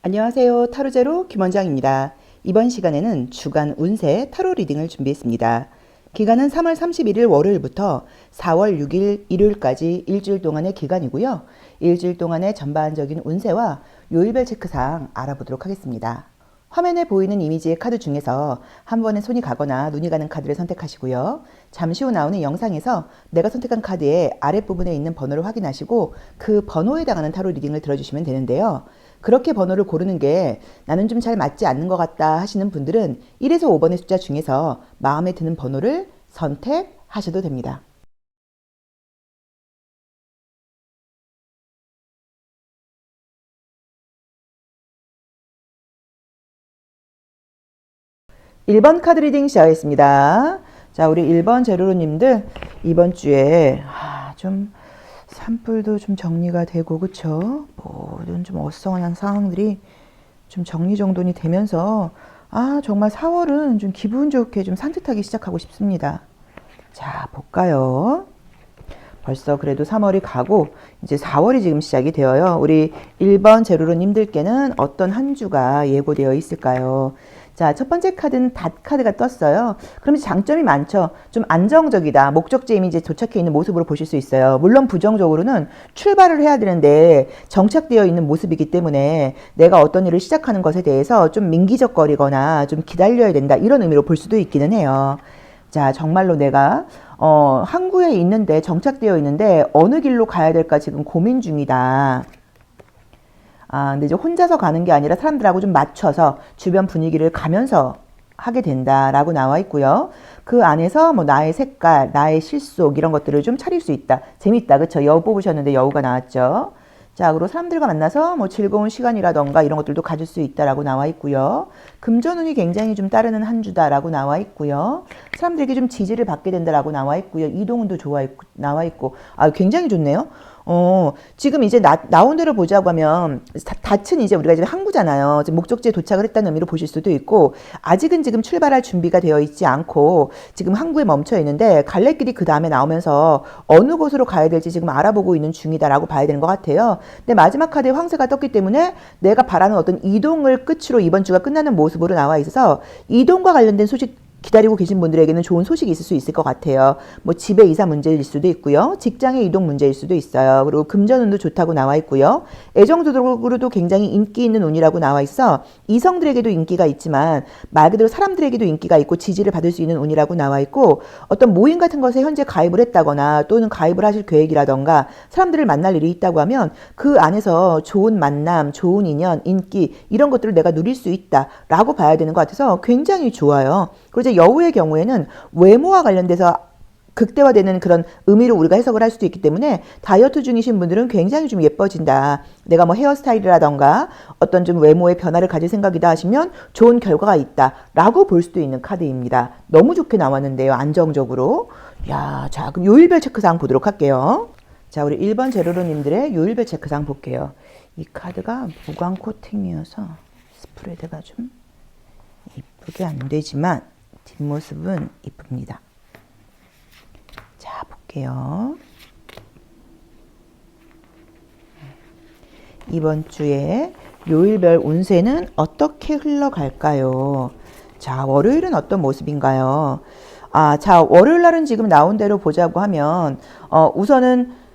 안녕하세요. 타로제로 김원장입니다. 이번 시간에는 주간 운세 타로 리딩을 준비했습니다. 기간은 3월 31일 월요일부터 4월 6일 일요일까지 일주일 동안의 기간이고요. 일주일 동안의 전반적인 운세와 요일별 체크사항 알아보도록 하겠습니다. 화면에 보이는 이미지의 카드 중에서 한 번에 손이 가거나 눈이 가는 카드를 선택하시고요. 잠시 후 나오는 영상에서 내가 선택한 카드의 아랫부분에 있는 번호를 확인하시고 그 번호에 해당하는 타로 리딩을 들어주시면 되는데요. 그렇게 번호를 고르는 게 나는 좀 잘 맞지 않는 것 같다 하시는 분들은 1에서 5번의 숫자 중에서 마음에 드는 번호를 선택하셔도 됩니다. (1번) 카드 리딩 시작하겠습니다. 자, 우리 1번 제로로님들 이번 주에 좀 산불도 좀 정리가 되고, 그쵸? 모든 좀 어수선한 상황들이 좀 정리정돈이 되면서 정말 4월은 좀 기분 좋게 좀 산뜻하게 시작하고 싶습니다. 자, 볼까요? 벌써 그래도 3월이 가고 이제 4월이 지금 시작이 되어요. 우리 1번 제로로님들께는 어떤 한 주가 예고되어 있을까요? 자, 첫 번째 카드는 닷 카드가 떴어요. 그럼 장점이 많죠. 좀 안정적이다. 목적지에 이제 도착해 있는 모습으로 보실 수 있어요. 물론 부정적으로는 출발을 해야 되는데 정착되어 있는 모습이기 때문에 내가 어떤 일을 시작하는 것에 대해서 좀 민기적거리거나 좀 기다려야 된다. 이런 의미로 볼 수도 있기는 해요. 자, 정말로 내가 항구에 있는데 정착되어 있는데 어느 길로 가야 될까 지금 고민 중이다. 근데 이제 혼자서 가는 게 아니라 사람들하고 좀 맞춰서 주변 분위기를 가면서 하게 된다라고 나와 있고요. 그 안에서 뭐 나의 색깔, 나의 실속 이런 것들을 좀 차릴 수 있다. 재밌다. 그쵸? 여우 뽑으셨는데 여우가 나왔죠. 자, 그리고 사람들과 만나서 뭐 즐거운 시간이라던가 이런 것들도 가질 수 있다라고 나와 있고요. 금전운이 굉장히 좀 따르는 한 주다라고 나와 있고요. 사람들에게 좀 지지를 받게 된다라고 나와 있고요. 이동운도 나와 있고, 굉장히 좋네요. 지금 이제 나온 대로 보자고 하면 닻은 이제 우리가 이제 항구잖아요. 이제 목적지에 도착을 했다는 의미로 보실 수도 있고, 아직은 지금 출발할 준비가 되어 있지 않고 지금 항구에 멈춰 있는데 갈래길이 그 다음에 나오면서 어느 곳으로 가야 될지 지금 알아보고 있는 중이다라고 봐야 되는 것 같아요. 근데 마지막 카드에 황새가 떴기 때문에 내가 바라는 어떤 이동을 끝으로 이번 주가 끝나는 모습으로 나와 있어서 이동과 관련된 소식 기다리고 계신 분들에게는 좋은 소식이 있을 수 있을 것 같아요. 뭐 집의 이사 문제일 수도 있고요. 직장의 이동 문제일 수도 있어요. 그리고 금전운도 좋다고 나와 있고요. 애정적으로도 굉장히 인기 있는 운이라고 나와 있어 이성들에게도 인기가 있지만 말 그대로 사람들에게도 인기가 있고 지지를 받을 수 있는 운이라고 나와 있고, 어떤 모임 같은 것에 현재 가입을 했다거나 또는 가입을 하실 계획이라던가 사람들을 만날 일이 있다고 하면 그 안에서 좋은 만남, 좋은 인연, 인기 이런 것들을 내가 누릴 수 있다라고 봐야 되는 것 같아서 굉장히 좋아요. 그리고 이제 여우의 경우에는 외모와 관련돼서 극대화되는 그런 의미로 우리가 해석을 할 수도 있기 때문에 다이어트 중이신 분들은 굉장히 좀 예뻐진다. 내가 뭐 헤어스타일이라던가 어떤 좀 외모의 변화를 가질 생각이다 하시면 좋은 결과가 있다라고 볼 수도 있는 카드입니다. 너무 좋게 나왔는데요. 안정적으로. 야, 자, 그럼 요일별 체크사항 보도록 할게요. 자, 우리 1번 제로로님들의 요일별 체크사항 볼게요. 이 카드가 무광 코팅이어서 스프레드가 좀 이쁘게 안 되지만 뒷모습은 이쁩니다. 자, 볼게요. 이번 주에 요일별 운세는 어떻게 흘러갈까요? 자, 월요일은 어떤 모습인가요? 자, 월요일 날은 지금 나온 대로 보자고 하면 우선은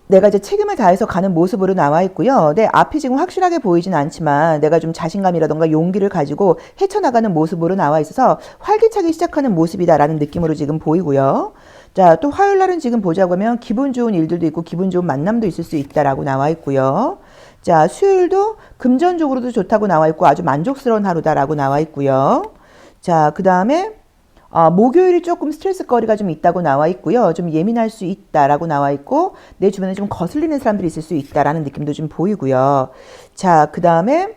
내가 이제 책임을 다해서 가는 모습으로 나와 있고요. 내 앞이 지금 확실하게 보이진 않지만 내가 좀 자신감이라던가 용기를 가지고 헤쳐나가는 모습으로 나와 있어서 활기차게 시작하는 모습이다라는 느낌으로 지금 보이고요. 자, 또 화요일 날은 지금 보자고 하면 기분 좋은 일들도 있고 기분 좋은 만남도 있을 수 있다라고 나와 있고요. 자, 수요일도 금전적으로도 좋다고 나와 있고 아주 만족스러운 하루다라고 나와 있고요. 자, 그 다음에 목요일이 조금 스트레스거리가 좀 있다고 나와 있고요. 좀 예민할 수 있다라고 나와 있고 내 주변에 좀 거슬리는 사람들이 있을 수 있다라는 느낌도 좀 보이고요. 자, 그 다음에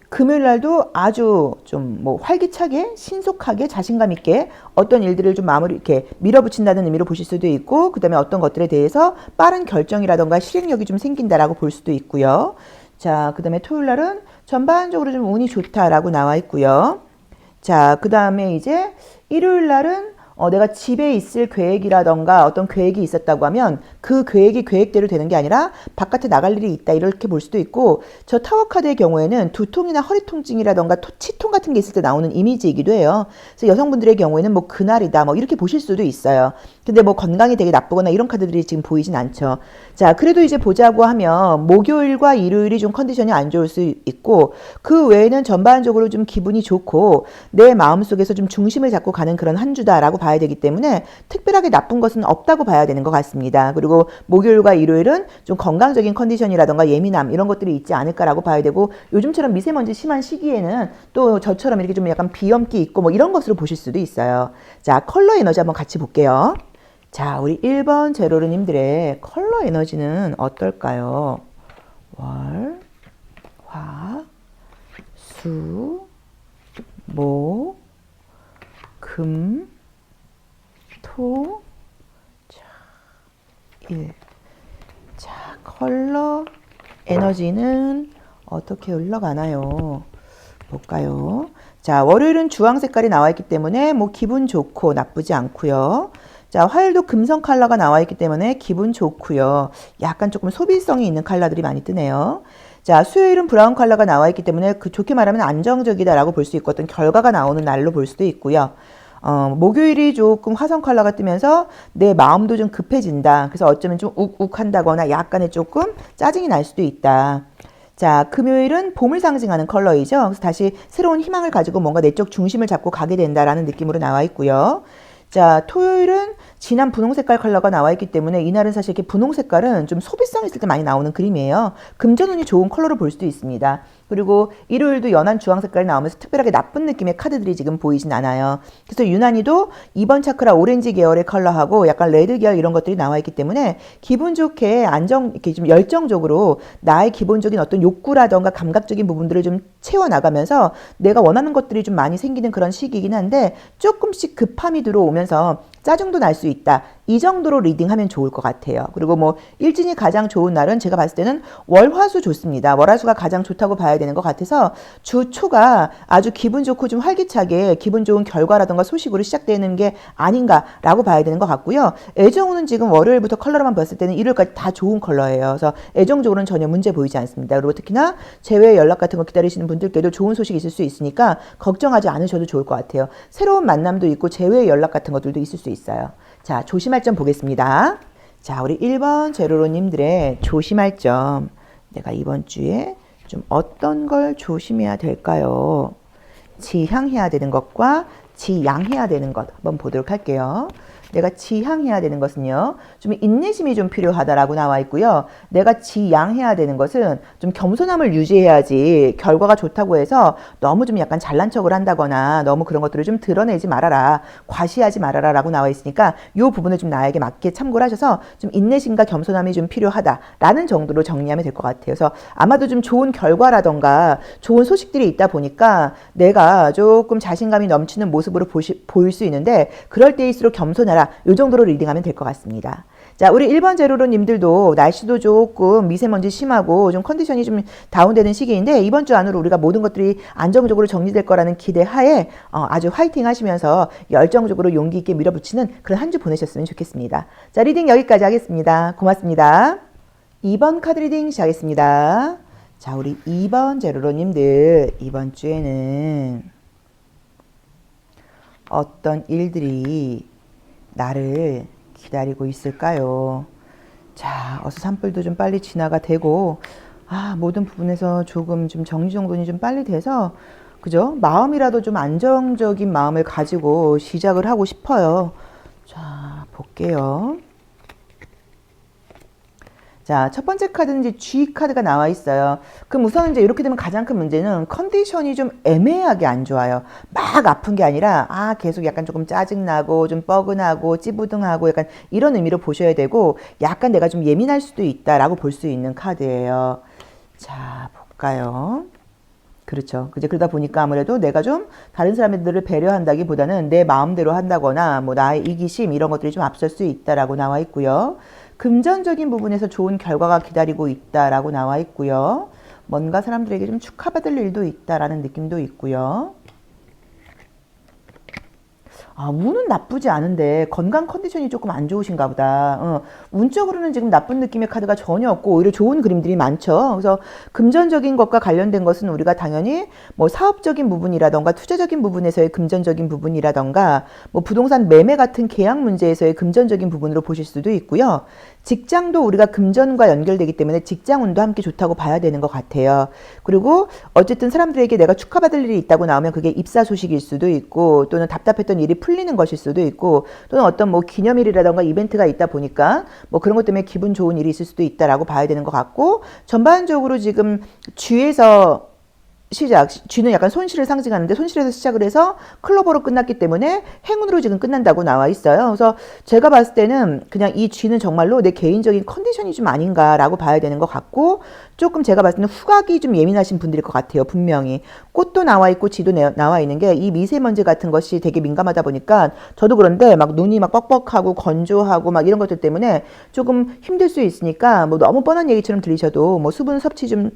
금요일 날도 아주 좀 뭐 활기차게 신속하게 자신감 있게 어떤 일들을 좀 마무리 이렇게 밀어붙인다는 의미로 보실 수도 있고, 그 다음에 어떤 것들에 대해서 빠른 결정이라던가 실행력이 좀 생긴다라고 볼 수도 있고요. 자, 그 다음에 토요일 날은 전반적으로 좀 운이 좋다라고 나와 있고요. 자, 그 다음에 이제 일요일 날은 내가 집에 있을 계획이라던가 어떤 계획이 있었다고 하면 그 계획이 계획대로 되는 게 아니라 바깥에 나갈 일이 있다 이렇게 볼 수도 있고 저 타워 카드의 경우에는 두통이나 허리 통증이라던가 치통 같은 게 있을 때 나오는 이미지이기도 해요. 그래서 여성분들의 경우에는 뭐 그날이다 뭐 이렇게 보실 수도 있어요. 근데 뭐 건강이 되게 나쁘거나 이런 카드들이 지금 보이진 않죠. 자, 그래도 이제 보자고 하면 목요일과 일요일이 좀 컨디션이 안 좋을 수 있고 그 외에는 전반적으로 좀 기분이 좋고 내 마음속에서 좀 중심을 잡고 가는 그런 한 주다라고 봐야 되기 때문에 특별하게 나쁜 것은 없다고 봐야 되는 것 같습니다. 그리고 목요일과 일요일은 좀 건강적인 컨디션이라던가 예민함 이런 것들이 있지 않을까라고 봐야 되고 요즘처럼 미세먼지 심한 시기에는 또 저처럼 이렇게 좀 약간 비염기 있고 뭐 이런 것으로 보실 수도 있어요. 자, 컬러 에너지 한번 같이 볼게요. 자, 우리 1번 제로르님들의 컬러 에너지는 어떨까요? 월, 화, 수, 목, 금, 토, 자, 일. 자, 컬러 에너지는 어떻게 흘러가나요? 볼까요? 자, 월요일은 주황 색깔이 나와 있기 때문에 뭐 기분 좋고 나쁘지 않고요. 자, 화요일도 금성 컬러가 나와 있기 때문에 기분 좋고요. 약간 조금 소비성이 있는 컬러들이 많이 뜨네요. 자, 수요일은 브라운 컬러가 나와 있기 때문에 그 좋게 말하면 안정적이다라고 볼 수 있고 어떤 결과가 나오는 날로 볼 수도 있고요. 목요일이 조금 화성 컬러가 뜨면서 내 마음도 좀 급해진다. 그래서 어쩌면 좀 욱욱한다거나 약간의 조금 짜증이 날 수도 있다. 자, 금요일은 봄을 상징하는 컬러이죠. 그래서 다시 새로운 희망을 가지고 뭔가 내적 중심을 잡고 가게 된다라는 느낌으로 나와 있고요. 자, 토요일은 진한 분홍 색깔 컬러가 나와 있기 때문에 이날은 사실 이렇게 분홍 색깔은 좀 소비성 있을 때 많이 나오는 그림이에요. 금전운이 좋은 컬러로 볼 수도 있습니다. 그리고 일요일도 연한 주황 색깔이 나오면서 특별하게 나쁜 느낌의 카드들이 지금 보이진 않아요. 그래서 유난히도 2번 차크라 오렌지 계열의 컬러하고 약간 레드 계열 이런 것들이 나와 있기 때문에 기분 좋게 이렇게 좀 열정적으로 나의 기본적인 어떤 욕구라던가 감각적인 부분들을 좀 채워나가면서 내가 원하는 것들이 좀 많이 생기는 그런 시기이긴 한데 조금씩 급함이 들어오면서 짜증도 날 수 있다. 이 정도로 리딩하면 좋을 것 같아요. 그리고 뭐 일진이 가장 좋은 날은 제가 봤을 때는 월화수 좋습니다. 월화수가 가장 좋다고 봐야 되는 것 같아서 주 초가 아주 기분 좋고 좀 활기차게 기분 좋은 결과라던가 소식으로 시작되는 게 아닌가라고 봐야 되는 것 같고요. 애정운은 지금 월요일부터 컬러로만 봤을 때는 일요일까지 다 좋은 컬러예요. 그래서 애정적으로는 전혀 문제 보이지 않습니다. 그리고 특히나 재회 연락 같은 거 기다리시는 분들께도 좋은 소식이 있을 수 있으니까 걱정하지 않으셔도 좋을 것 같아요. 새로운 만남도 있고 재회 연락 같은 것들도 있을 수 있어요. 자, 조심할 점 보겠습니다. 자, 우리 1번 제로로님들의 조심할 점. 내가 이번 주에 좀 어떤 걸 조심해야 될까요? 지향해야 되는 것과 지양해야 되는 것 한번 보도록 할게요. 내가 지향해야 되는 것은요, 좀 인내심이 좀 필요하다라고 나와 있고요. 내가 지양해야 되는 것은 좀 겸손함을 유지해야지 결과가 좋다고 해서 너무 좀 약간 잘난 척을 한다거나 너무 그런 것들을 좀 드러내지 말아라, 과시하지 말아라 라고 나와 있으니까 이 부분을 좀 나에게 맞게 참고를 하셔서 좀 인내심과 겸손함이 좀 필요하다라는 정도로 정리하면 될 것 같아요. 그래서 아마도 좀 좋은 결과라던가 좋은 소식들이 있다 보니까 내가 조금 자신감이 넘치는 모습으로 보일 수 있는데 그럴 때일수록 겸손하라. 이 정도로 리딩하면 될 것 같습니다. 자, 우리 1번 제로로님들도 날씨도 조금 미세먼지 심하고 좀 컨디션이 좀 다운되는 시기인데 이번 주 안으로 우리가 모든 것들이 안정적으로 정리될 거라는 기대 하에 아주 화이팅 하시면서 열정적으로 용기 있게 밀어붙이는 그런 한 주 보내셨으면 좋겠습니다. 자, 리딩 여기까지 하겠습니다. 고맙습니다. 2번 카드 리딩 시작하겠습니다. 자, 우리 2번 제로로님들 이번 주에는 어떤 일들이 나를 기다리고 있을까요? 자, 어서 산불도 좀 빨리 진화가 되고 모든 부분에서 조금 좀 정리정돈이 좀 빨리 돼서 그죠? 마음이라도 좀 안정적인 마음을 가지고 시작을 하고 싶어요. 자, 볼게요. 자, 첫 번째 카드는 이제 G 카드가 나와 있어요. 그럼 우선 이제 이렇게 되면 가장 큰 문제는 컨디션이 좀 애매하게 안 좋아요. 막 아픈 게 아니라, 계속 약간 조금 짜증나고, 좀 뻐근하고, 찌부둥하고, 약간 이런 의미로 보셔야 되고, 약간 내가 좀 예민할 수도 있다라고 볼 수 있는 카드예요. 자, 볼까요? 그렇죠. 이제 그러다 보니까 아무래도 내가 좀 다른 사람들을 배려한다기보다는 내 마음대로 한다거나, 뭐 나의 이기심, 이런 것들이 좀 앞설 수 있다라고 나와 있고요. 금전적인 부분에서 좋은 결과가 기다리고 있다라고 나와 있고요. 뭔가 사람들에게 좀 축하받을 일도 있다라는 느낌도 있고요. 아, 운은 나쁘지 않은데 건강 컨디션이 조금 안 좋으신가 보다. 운적으로는 지금 나쁜 느낌의 카드가 전혀 없고 오히려 좋은 그림들이 많죠. 그래서 금전적인 것과 관련된 것은 우리가 당연히 뭐 사업적인 부분이라던가 투자적인 부분에서의 금전적인 부분이라던가 뭐 부동산 매매 같은 계약 문제에서의 금전적인 부분으로 보실 수도 있고요. 직장도 우리가 금전과 연결되기 때문에 직장 운도 함께 좋다고 봐야 되는 것 같아요. 그리고 어쨌든 사람들에게 내가 축하받을 일이 있다고 나오면 그게 입사 소식일 수도 있고 또는 답답했던 일이 풀리는 것일 수도 있고 또는 어떤 뭐 기념일이라던가 이벤트가 있다 보니까 뭐 그런 것 때문에 기분 좋은 일이 있을 수도 있다라고 봐야 되는 것 같고 전반적으로 지금 쥐에서 쥐는 약간 손실을 상징하는데 손실에서 시작을 해서 클로버로 끝났기 때문에 행운으로 지금 끝난다고 나와 있어요. 그래서 제가 봤을 때는 그냥 이 쥐는 정말로 내 개인적인 컨디션이 좀 아닌가라고 봐야 되는 것 같고 조금 제가 봤을 때는 후각이 좀 예민하신 분들일 것 같아요. 분명히. 꽃도 나와 있고 쥐도 나와 있는 게 이 미세먼지 같은 것이 되게 민감하다 보니까 저도 그런데 막 눈이 막 뻑뻑하고 건조하고 막 이런 것들 때문에 조금 힘들 수 있으니까 뭐 너무 뻔한 얘기처럼 들리셔도 뭐 수분 섭취 좀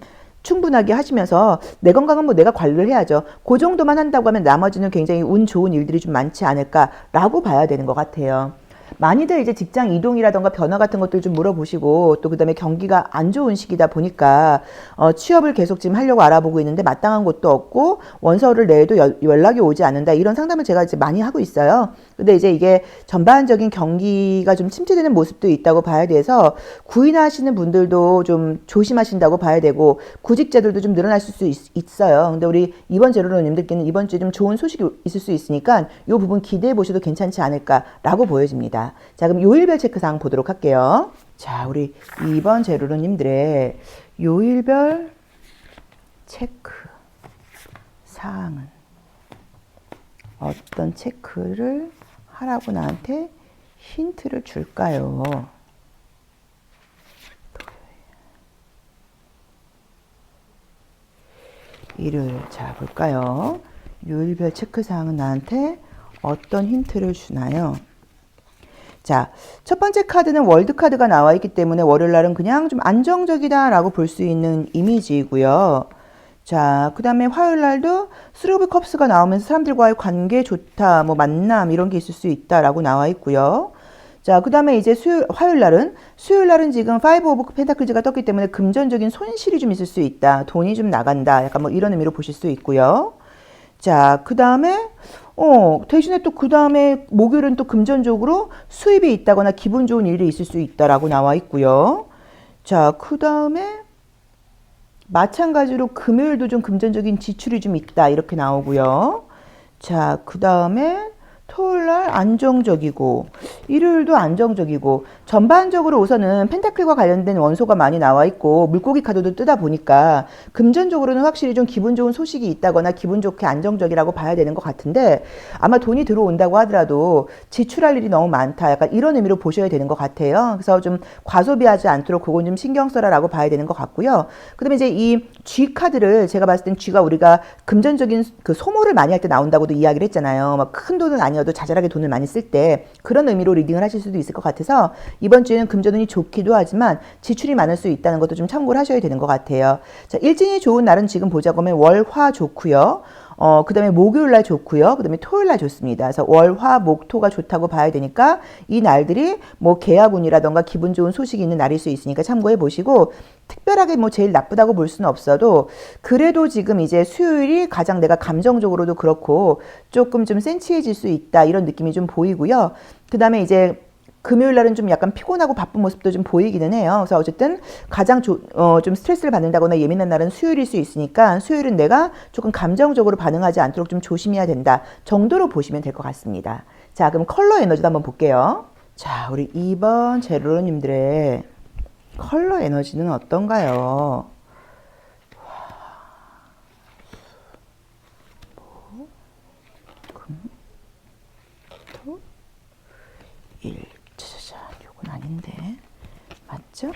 충분하게 하시면서 내 건강은 뭐 내가 관리를 해야죠. 그 정도만 한다고 하면 나머지는 굉장히 운 좋은 일들이 좀 많지 않을까라고 봐야 되는 것 같아요. 많이들 이제 직장 이동이라던가 변화 같은 것들 좀 물어보시고 또 그다음에 경기가 안 좋은 시기다 보니까 취업을 계속 지금 하려고 알아보고 있는데 마땅한 곳도 없고 원서를 내도 연락이 오지 않는다 이런 상담을 제가 이제 많이 하고 있어요. 근데 이제 이게 전반적인 경기가 좀 침체되는 모습도 있다고 봐야 돼서 구인하시는 분들도 좀 조심하신다고 봐야 되고 구직자들도 좀 늘어날 수 있어요. 근데 우리 이번 제로로님들께는 이번 주에 좀 좋은 소식이 있을 수 있으니까 이 부분 기대해 보셔도 괜찮지 않을까라고 보여집니다. 자, 그럼 요일별 체크사항 보도록 할게요. 자, 우리 2번 제로로님들의 요일별 체크 사항은 어떤 체크를 하라고 나한테 힌트를 줄까요? 일요일. 자, 볼까요? 요일별 체크사항은 나한테 어떤 힌트를 주나요? 자, 첫 번째 카드는 월드 카드가 나와 있기 때문에 월요일 날은 그냥 좀 안정적이다라고 볼 수 있는 이미지이고요. 자, 그 다음에 화요일 날도 쓰리 오브 컵스가 나오면서 사람들과의 관계 좋다, 뭐 만남 이런 게 있을 수 있다라고 나와 있고요. 자, 그 다음에 이제 화요일 날은 지금 파이브 오브 펜타클즈가 떴기 때문에 금전적인 손실이 좀 있을 수 있다. 돈이 좀 나간다. 약간 뭐 이런 의미로 보실 수 있고요. 자, 그 다음에 대신에 또 그 다음에 목요일은 또 금전적으로 수입이 있다거나 기분 좋은 일이 있을 수 있다라고 나와 있고요. 자, 그 다음에 마찬가지로 금요일도 좀 금전적인 지출이 좀 있다 이렇게 나오고요. 자, 그 다음에 토요일날 안정적이고 일요일도 안정적이고 전반적으로 우선은 펜타클과 관련된 원소가 많이 나와 있고 물고기 카드도 뜨다 보니까 금전적으로는 확실히 좀 기분 좋은 소식이 있다거나 기분 좋게 안정적이라고 봐야 되는 것 같은데 아마 돈이 들어온다고 하더라도 지출할 일이 너무 많다 약간 이런 의미로 보셔야 되는 것 같아요. 그래서 좀 과소비하지 않도록 그건 좀 신경 써라라고 봐야 되는 것 같고요. 그 다음에 이제 이 G 카드를 제가 봤을 땐 G가 우리가 금전적인 그 소모를 많이 할 때 나온다고도 이야기를 했잖아요. 막 큰 돈은 아니어도 자잘하게 돈을 많이 쓸 때 그런 의미로 리딩을 하실 수도 있을 것 같아서 이번 주에는 금전운이 좋기도 하지만 지출이 많을 수 있다는 것도 좀 참고를 하셔야 되는 것 같아요. 자, 일진이 좋은 날은 지금 보자고 하면 월, 화 좋고요. 그 다음에 목요일날 좋고요. 그 다음에 토요일날 좋습니다. 그래서 월, 화, 목, 토가 좋다고 봐야 되니까 이 날들이 뭐 계약운이라던가 기분 좋은 소식이 있는 날일 수 있으니까 참고해 보시고 특별하게 뭐 제일 나쁘다고 볼 수는 없어도 그래도 지금 이제 수요일이 가장 내가 감정적으로도 그렇고 조금 좀 센치해질 수 있다 이런 느낌이 좀 보이고요. 그 다음에 이제 금요일 날은 좀 약간 피곤하고 바쁜 모습도 좀 보이기는 해요. 그래서 어쨌든 가장 좀 스트레스를 받는다거나 예민한 날은 수요일일 수 있으니까 수요일은 내가 조금 감정적으로 반응하지 않도록 좀 조심해야 된다 정도로 보시면 될 것 같습니다. 자, 그럼 컬러 에너지도 한번 볼게요. 자, 우리 2번 제로로님들의 컬러 에너지는 어떤가요? 요건 아닌데 맞죠?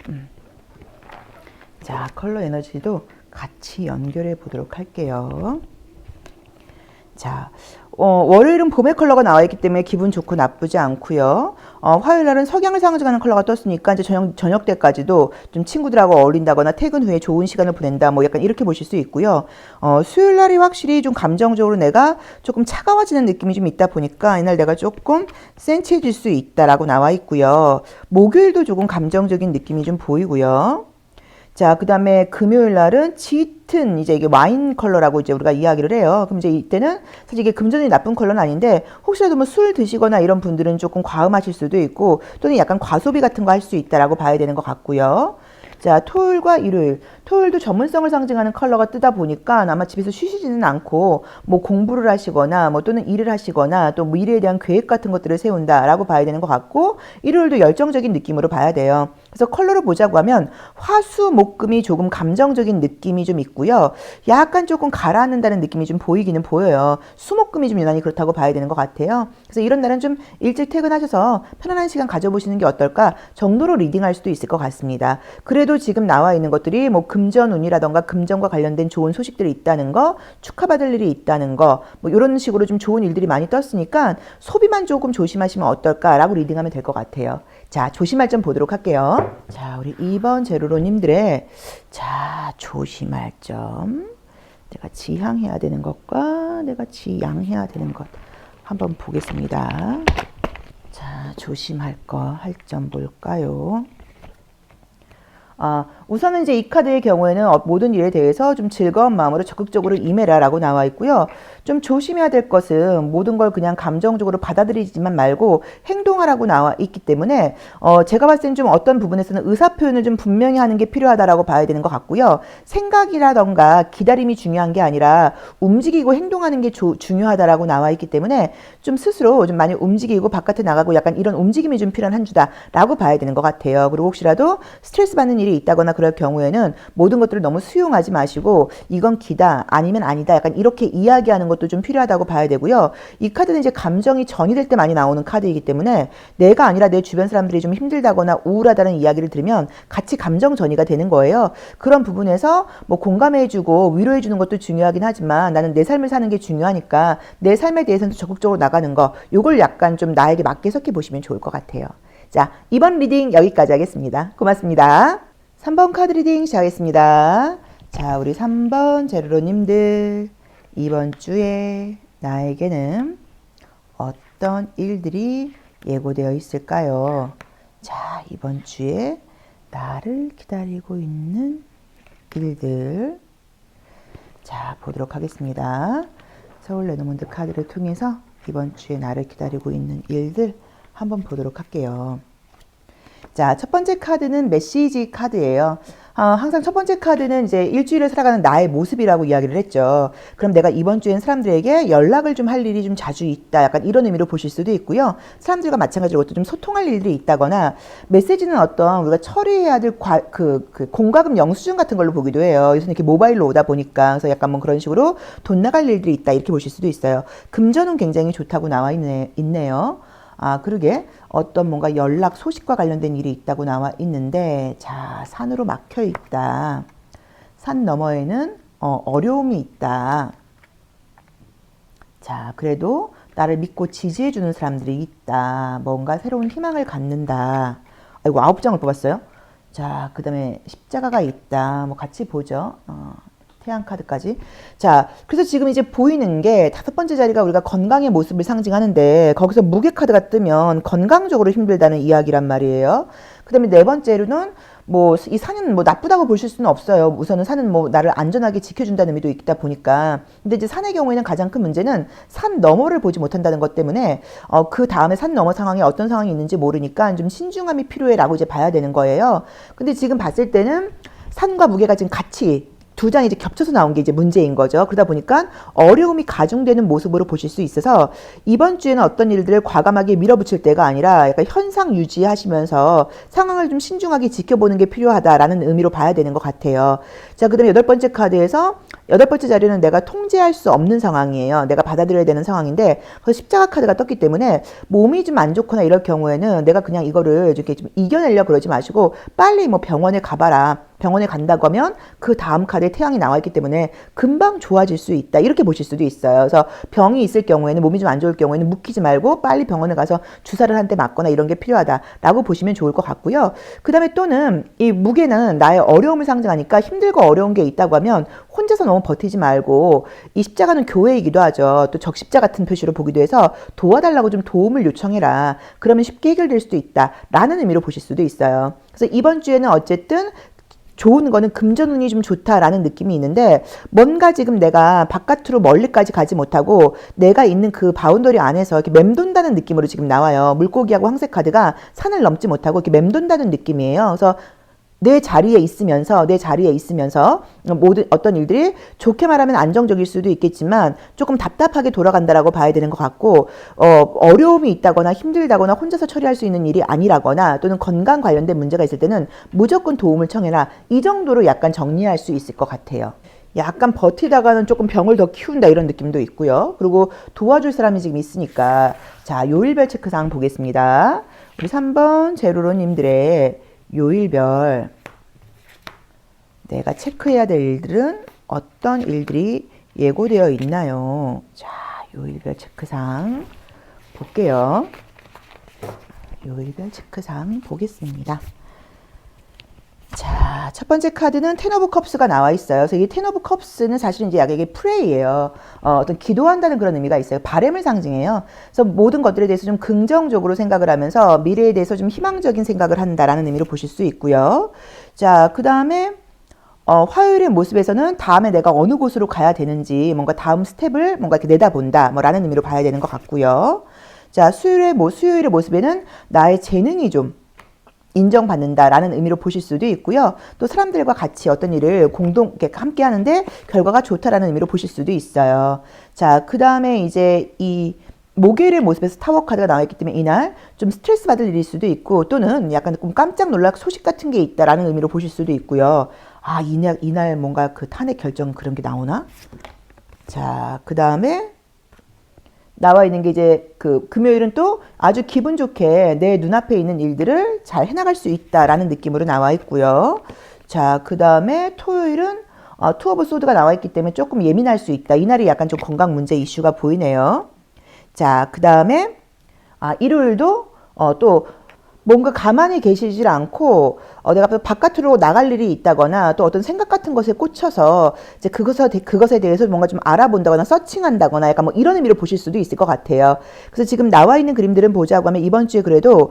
자, 컬러 에너지도 같이 연결해 보도록 할게요. 자, 월요일은 봄의 컬러가 나와 있기 때문에 기분 좋고 나쁘지 않고요. 화요일 날은 석양을 상징하는 컬러가 떴으니까 이제 저녁 때까지도 좀 친구들하고 어울린다거나 퇴근 후에 좋은 시간을 보낸다. 뭐 약간 이렇게 보실 수 있고요. 수요일 날이 확실히 좀 감정적으로 내가 조금 차가워지는 느낌이 좀 있다 보니까 이날 내가 조금 센치해질 수 있다라고 나와 있고요. 목요일도 조금 감정적인 느낌이 좀 보이고요. 자, 그 다음에 금요일 날은 짙은 이제 이게 와인 컬러라고 이제 우리가 이야기를 해요. 그럼 이제 이때는 사실 이게 금전이 나쁜 컬러는 아닌데 혹시라도 뭐 술 드시거나 이런 분들은 조금 과음하실 수도 있고 또는 약간 과소비 같은 거 할 수 있다라고 봐야 되는 것 같고요. 자, 토요일과 일요일. 토요일도 전문성을 상징하는 컬러가 뜨다 보니까 아마 집에서 쉬시지는 않고 뭐 공부를 하시거나 뭐 또는 일을 하시거나 또 미래에 대한 계획 같은 것들을 세운다라고 봐야 되는 것 같고 일요일도 열정적인 느낌으로 봐야 돼요. 그래서 컬러로 보자고 하면 화수 목금이 조금 감정적인 느낌이 좀 있고요. 약간 조금 가라앉는다는 느낌이 좀 보이기는 보여요. 수목금이 좀 유난히 그렇다고 봐야 되는 것 같아요. 그래서 이런 날은 좀 일찍 퇴근하셔서 편안한 시간 가져보시는 게 어떨까 정도로 리딩할 수도 있을 것 같습니다. 그래도 지금 나와 있는 것들이 뭐 금전운이라던가 금전과 관련된 좋은 소식들이 있다는 거, 축하받을 일이 있다는 거, 뭐 이런 식으로 좀 좋은 일들이 많이 떴으니까 소비만 조금 조심하시면 어떨까라고 리딩하면 될 것 같아요. 자, 조심할 점 보도록 할게요. 자, 우리 2번 제로로님들의 자, 조심할 점. 내가 지향해야 되는 것과 내가 지양해야 되는 것 한번 보겠습니다. 자, 조심할 거 할 점 볼까요? 우선은 이제 이 카드의 경우에는 모든 일에 대해서 좀 즐거운 마음으로 적극적으로 임해라라고 나와 있고요. 좀 조심해야 될 것은 모든 걸 그냥 감정적으로 받아들이지만 말고 행동하라고 나와 있기 때문에 제가 봤을 땐 좀 어떤 부분에서는 의사표현을 좀 분명히 하는 게 필요하다라고 봐야 되는 것 같고요. 생각이라던가 기다림이 중요한 게 아니라 움직이고 행동하는 게 중요하다라고 나와 있기 때문에 좀 스스로 좀 많이 움직이고 바깥에 나가고 약간 이런 움직임이 좀 필요한 한 주다라고 봐야 되는 것 같아요. 그리고 혹시라도 스트레스 받는 일이 있다거나 그럴 경우에는 모든 것들을 너무 수용하지 마시고 이건 기다 아니면 아니다 약간 이렇게 이야기하는 것도 좀 필요하다고 봐야 되고요. 이 카드는 이제 감정이 전이될 때 많이 나오는 카드이기 때문에 내가 아니라 내 주변 사람들이 좀 힘들다거나 우울하다는 이야기를 들으면 같이 감정 전이가 되는 거예요. 그런 부분에서 뭐 공감해주고 위로해주는 것도 중요하긴 하지만 나는 내 삶을 사는 게 중요하니까 내 삶에 대해서는 적극적으로 나가는 거 요걸 약간 좀 나에게 맞게 섞여 보시면 좋을 것 같아요. 자, 이번 리딩 여기까지 하겠습니다. 고맙습니다. 3번 카드 리딩 시작하겠습니다. 자, 우리 3번 제로로님들 이번 주에 나에게는 어떤 일들이 예고되어 있을까요? 자, 이번 주에 나를 기다리고 있는 일들 자, 보도록 하겠습니다. 서울 레노몬드 카드를 통해서 이번 주에 나를 기다리고 있는 일들 한번 보도록 할게요. 자, 첫 번째 카드는 메시지 카드예요. 항상 첫 번째 카드는 이제 일주일을 살아가는 나의 모습이라고 이야기를 했죠. 그럼 내가 이번 주엔 사람들에게 연락을 좀 할 일이 좀 자주 있다. 약간 이런 의미로 보실 수도 있고요. 사람들과 마찬가지로 또 좀 소통할 일들이 있다거나 메시지는 어떤 우리가 처리해야 될 공과금 영수증 같은 걸로 보기도 해요. 요새 이렇게 모바일로 오다 보니까 그래서 약간 뭐 그런 식으로 돈 나갈 일들이 있다. 이렇게 보실 수도 있어요. 금전은 굉장히 좋다고 나와 있네요. 그러게 어떤 뭔가 연락 소식과 관련된 일이 있다고 나와 있는데 자, 산으로 막혀 있다. 산 너머에는 어려움이 있다. 자, 그래도 나를 믿고 지지해 주는 사람들이 있다. 뭔가 새로운 희망을 갖는다. 아이고, 9장을 뽑았어요. 자, 그 다음에 십자가가 있다. 뭐 같이 보죠. 태양 카드까지. 자, 그래서 지금 이제 보이는 게 5번째 자리가 우리가 건강의 모습을 상징하는데 거기서 무게 카드가 뜨면 건강적으로 힘들다는 이야기란 말이에요. 그 다음에 4번째로는 뭐 이 산은 뭐 나쁘다고 보실 수는 없어요. 우선은 산은 뭐 나를 안전하게 지켜준다는 의미도 있다 보니까. 근데 이제 산의 경우에는 가장 큰 문제는 산 너머를 보지 못한다는 것 때문에 그 다음에 산 너머 상황에 어떤 상황이 있는지 모르니까 좀 신중함이 필요해라고 이제 봐야 되는 거예요. 근데 지금 봤을 때는 산과 무게가 지금 같이 두 장이 이제 겹쳐서 나온 게 이제 문제인 거죠. 그러다 보니까 어려움이 가중되는 모습으로 보실 수 있어서 이번 주에는 어떤 일들을 과감하게 밀어붙일 때가 아니라 약간 현상 유지하시면서 상황을 좀 신중하게 지켜보는 게 필요하다라는 의미로 봐야 되는 것 같아요. 자, 그 다음에 8번째 카드에서 8번째 자리는 내가 통제할 수 없는 상황이에요. 내가 받아들여야 되는 상황인데 그래서 십자가 카드가 떴기 때문에 몸이 좀 안 좋거나 이럴 경우에는 내가 그냥 이거를 이렇게 좀 이겨내려고 그러지 마시고 빨리 뭐 병원에 가봐라. 병원에 간다고 하면 그 다음 카드에 태양이 나와 있기 때문에 금방 좋아질 수 있다. 이렇게 보실 수도 있어요. 그래서 병이 있을 경우에는, 몸이 좀 안 좋을 경우에는 묵히지 말고 빨리 병원에 가서 주사를 한 대 맞거나 이런 게 필요하다라고 보시면 좋을 것 같고요. 그 다음에 또는 이 무게는 나의 어려움을 상징하니까 힘들고 어려운 게 있다고 하면 혼자서 너무 버티지 말고, 이 십자가는 교회이기도 하죠. 또 적십자 같은 표시로 보기도 해서 도와달라고 좀 도움을 요청해라. 그러면 쉽게 해결될 수도 있다라는 의미로 보실 수도 있어요. 그래서 이번 주에는 어쨌든 좋은 거는 금전운이 좀 좋다라는 느낌이 있는데, 뭔가 지금 내가 바깥으로 멀리까지 가지 못하고 내가 있는 그 바운더리 안에서 이렇게 맴돈다는 느낌으로 지금 나와요. 물고기하고 황새 카드가 산을 넘지 못하고 이렇게 맴돈다는 느낌이에요. 그래서 내 자리에 있으면서 모든 어떤 일들이 좋게 말하면 안정적일 수도 있겠지만 조금 답답하게 돌아간다라고 봐야 되는 것 같고, 어려움이 있다거나 힘들다거나 혼자서 처리할 수 있는 일이 아니라거나 또는 건강 관련된 문제가 있을 때는 무조건 도움을 청해라. 이 정도로 약간 정리할 수 있을 것 같아요. 약간 버티다가는 조금 병을 더 키운다 이런 느낌도 있고요. 그리고 도와줄 사람이 지금 있으니까. 자, 요일별 체크사항 보겠습니다. 우리 3번 제로로님들의 요일별, 내가 체크해야 될 일들은 어떤 일들이 예고되어 있나요? 자, 요일별 체크사항 볼게요. 요일별 체크사항 보겠습니다. 자, 첫 번째 카드는 텐 오브 컵스가 나와 있어요. 그래서 이 텐 오브 컵스는 사실은 이제 약간 이게 프레이예요. 어떤 기도한다는 그런 의미가 있어요. 바램을 상징해요. 그래서 모든 것들에 대해서 좀 긍정적으로 생각을 하면서 미래에 대해서 좀 희망적인 생각을 한다라는 의미로 보실 수 있고요. 자, 그 다음에 화요일의 모습에서는 다음에 내가 어느 곳으로 가야 되는지 뭔가 다음 스텝을 뭔가 이렇게 내다본다 라는 의미로 봐야 되는 것 같고요. 자, 수요일의 모습에는 나의 재능이 좀 인정받는다라는 의미로 보실 수도 있고요. 또 사람들과 같이 어떤 일을 함께 하는데 결과가 좋다라는 의미로 보실 수도 있어요. 자, 그 다음에 이제 이 목요일의 모습에서 타워 카드가 나와 있기 때문에 이날 좀 스트레스 받을 일일 수도 있고, 또는 약간 좀 깜짝 놀랄 소식 같은 게 있다라는 의미로 보실 수도 있고요. 아, 이날 뭔가 그 탄핵 결정 그런 게 나오나? 자, 그 다음에 나와 있는 게 이제 그 금요일은 또 아주 기분 좋게 내 눈앞에 있는 일들을 잘 해나갈 수 있다라는 느낌으로 나와 있고요. 자, 그 다음에 토요일은 투 오브 소드가 나와 있기 때문에 조금 예민할 수 있다. 이날이 약간 좀 건강 문제 이슈가 보이네요. 자, 그 다음에 일요일도 또 뭔가 가만히 계시질 않고 내가 바깥으로 나갈 일이 있다거나 또 어떤 생각 같은 것에 꽂혀서 이제 그것에 대해서 뭔가 좀 알아본다거나 서칭한다거나 약간 뭐 이런 의미로 보실 수도 있을 것 같아요. 그래서 지금 나와 있는 그림들은 보자고 하면 이번 주에 그래도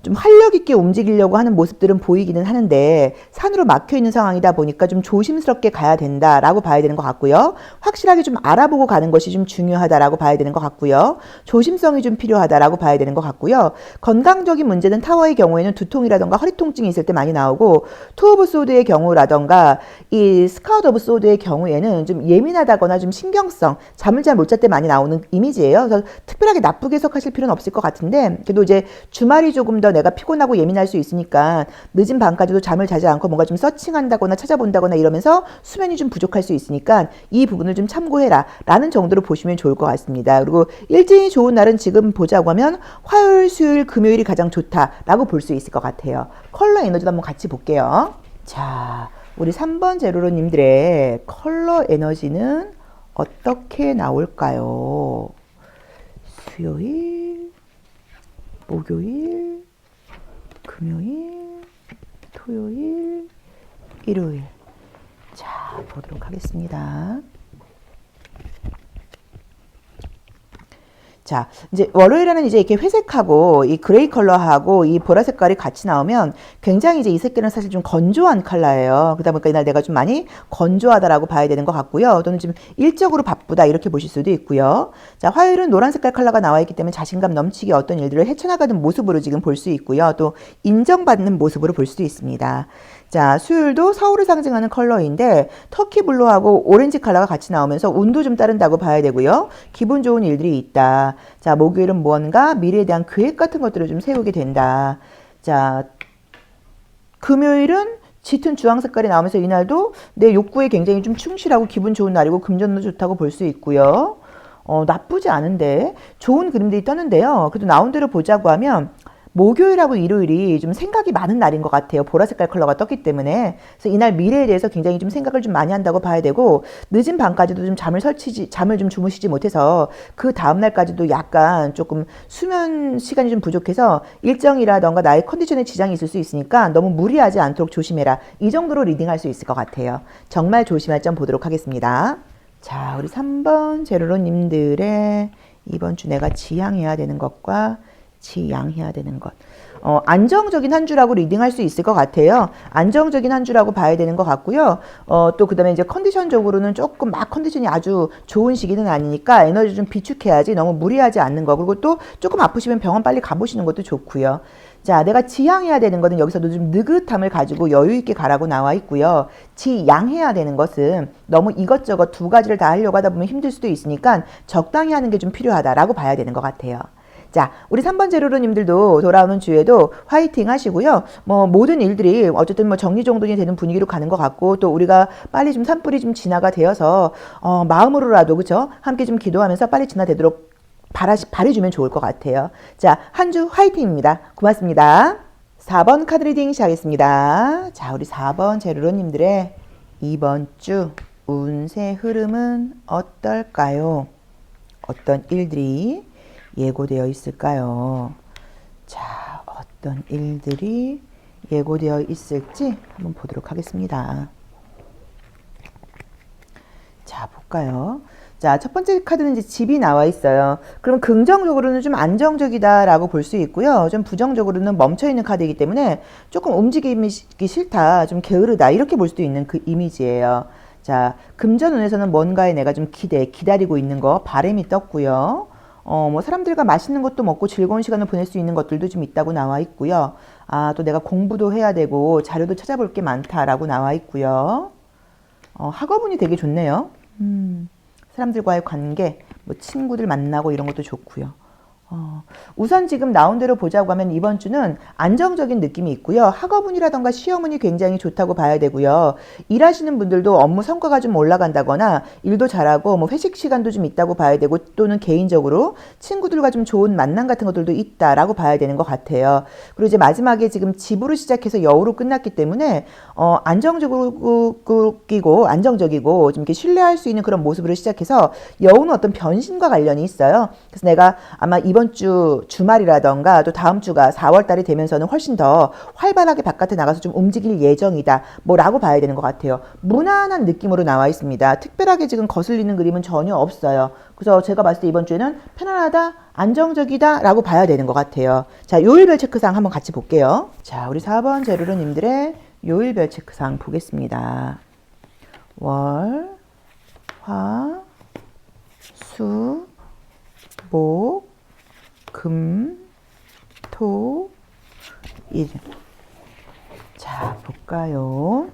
좀 활력 있게 움직이려고 하는 모습들은 보이기는 하는데 산으로 막혀 있는 상황이다 보니까 좀 조심스럽게 가야 된다라고 봐야 되는 것 같고요. 확실하게 좀 알아보고 가는 것이 좀 중요하다라고 봐야 되는 것 같고요. 조심성이 좀 필요하다라고 봐야 되는 것 같고요. 건강적인 문제는 타워의 경우에는 두통이라던가 허리 통증이 있을 때 많이 나오고, 투 오브 소드의 경우라던가 이 스카우트 오브 소드의 경우에는 좀 예민하다거나 좀 신경성, 잠을 잘 못 잘 때 많이 나오는 이미지예요. 그래서 특별하게 나쁘게 해석하실 필요는 없을 것 같은데, 그래도 이제 주말이 조금 더 내가 피곤하고 예민할 수 있으니까 늦은 밤까지도 잠을 자지 않고 뭔가 좀 서칭한다거나 찾아본다거나 이러면서 수면이 좀 부족할 수 있으니까 이 부분을 좀 참고해라 라는 정도로 보시면 좋을 것 같습니다. 그리고 일정이 좋은 날은 지금 보자고 하면 화요일, 수요일, 금요일이 가장 좋다라고 볼 수 있을 것 같아요. 컬러 에너지도 한번 같이 볼게요. 자, 우리 3번 제로로님들의 컬러 에너지는 어떻게 나올까요? 수요일, 목요일, 금요일, 토요일, 일요일. 자, 보도록 하겠습니다. 자, 이제 월요일에는 이제 이렇게 회색하고 이 그레이 컬러하고 이 보라 색깔이 같이 나오면 굉장히 이제 이 색깔은 사실 좀 건조한 컬러예요. 그러다 보니까 이날 내가 좀 많이 건조하다라고 봐야 되는 것 같고요. 또는 좀 일적으로 바쁘다 이렇게 보실 수도 있고요. 자, 화요일은 노란 색깔 컬러가 나와 있기 때문에 자신감 넘치게 어떤 일들을 헤쳐나가는 모습으로 지금 볼 수 있고요. 또 인정받는 모습으로 볼 수도 있습니다. 자, 수요일도 서울을 상징하는 컬러인데 터키 블루하고 오렌지 컬러가 같이 나오면서 운도 좀 따른다고 봐야 되고요. 기분 좋은 일들이 있다. 자, 목요일은 무언가 미래에 대한 계획 같은 것들을 좀 세우게 된다. 자, 금요일은 짙은 주황 색깔이 나오면서 이날도 내 욕구에 굉장히 좀 충실하고 기분 좋은 날이고 금전도 좋다고 볼 수 있고요. 나쁘지 않은데 좋은 그림들이 떴는데요. 그래도 나온 대로 보자고 하면 목요일하고 일요일이 좀 생각이 많은 날인 것 같아요. 보라색깔 컬러가 떴기 때문에. 그래서 이날 미래에 대해서 굉장히 좀 생각을 좀 많이 한다고 봐야 되고, 늦은 밤까지도 좀 잠을 좀 주무시지 못해서 그 다음날까지도 약간 조금 수면 시간이 좀 부족해서 일정이라던가 나의 컨디션에 지장이 있을 수 있으니까 너무 무리하지 않도록 조심해라. 이 정도로 리딩할 수 있을 것 같아요. 정말 조심할 점 보도록 하겠습니다. 자, 우리 3번 제로로님들의 이번 주 내가 지향해야 되는 것과 지양해야 되는 것. 안정적인 한 주라고 리딩할 수 있을 것 같아요. 안정적인 한 주라고 봐야 되는 것 같고요. 또 그 다음에 이제 컨디션적으로는 조금 막 컨디션이 아주 좋은 시기는 아니니까 에너지 좀 비축해야지 너무 무리하지 않는 거. 그리고 또 조금 아프시면 병원 빨리 가보시는 것도 좋고요. 자, 내가 지향해야 되는 것은 여기서도 좀 느긋함을 가지고 여유 있게 가라고 나와 있고요. 지양해야 되는 것은 너무 이것저것 두 가지를 다 하려고 하다 보면 힘들 수도 있으니까 적당히 하는 게 좀 필요하다라고 봐야 되는 것 같아요. 자, 우리 3번 제로로님들도 돌아오는 주에도 화이팅 하시고요. 뭐 모든 일들이 어쨌든 뭐 정리정돈이 되는 분위기로 가는 것 같고, 또 우리가 빨리 좀 산불이 좀 진화가 되어서 마음으로라도 그죠? 함께 좀 기도하면서 빨리 진화되도록 바래주면 좋을 것 같아요. 자, 한 주 화이팅입니다. 고맙습니다. 4번 카드 리딩 시작하겠습니다. 자, 우리 4번 제로로님들의 이번 주 운세 흐름은 어떨까요? 어떤 일들이 예고되어 있을까요? 자, 어떤 일들이 예고되어 있을지 한번 보도록 하겠습니다. 자, 볼까요? 자, 첫 번째 카드는 이제 집이 나와 있어요. 그럼 긍정적으로는 좀 안정적이다라고 볼 수 있고요. 좀 부정적으로는 멈춰있는 카드이기 때문에 조금 움직이기 싫다, 좀 게으르다 이렇게 볼 수도 있는 그 이미지예요. 자, 금전운에서는 뭔가에 내가 좀 기다리고 있는 거, 바람이 떴고요. 뭐 사람들과 맛있는 것도 먹고 즐거운 시간을 보낼 수 있는 것들도 좀 있다고 나와 있고요. 아, 또 내가 공부도 해야 되고 자료도 찾아볼 게 많다라고 나와 있고요. 학업운이 되게 좋네요. 사람들과의 관계, 뭐 친구들 만나고 이런 것도 좋고요. 우선 지금 나온 대로 보자고 하면 이번 주는 안정적인 느낌이 있고요. 학업운이라던가 시험운이 굉장히 좋다고 봐야 되고요. 일하시는 분들도 업무 성과가 좀 올라간다거나 일도 잘하고 뭐 회식 시간도 좀 있다고 봐야 되고, 또는 개인적으로 친구들과 좀 좋은 만남 같은 것들도 있다라고 봐야 되는 것 같아요. 그리고 이제 마지막에 지금 집으로 시작해서 여우로 끝났기 때문에 안정적이고 좀 이렇게 신뢰할 수 있는 그런 모습으로 시작해서 여우는 어떤 변신과 관련이 있어요. 그래서 내가 아마 이번 주 주말이라던가 또 다음 주가 4월 달이 되면서는 훨씬 더 활발하게 바깥에 나가서 좀 움직일 예정이다 뭐라고 봐야 되는 것 같아요. 무난한 느낌으로 나와 있습니다. 특별하게 지금 거슬리는 그림은 전혀 없어요. 그래서 제가 봤을 때 이번 주에는 편안하다, 안정적이다 라고 봐야 되는 것 같아요. 자, 요일별 체크상 한번 같이 볼게요. 자, 우리 4번 제로로님들의 요일별 체크상 보겠습니다. 월, 화, 수, 목, 금, 토, 일. 자, 볼까요?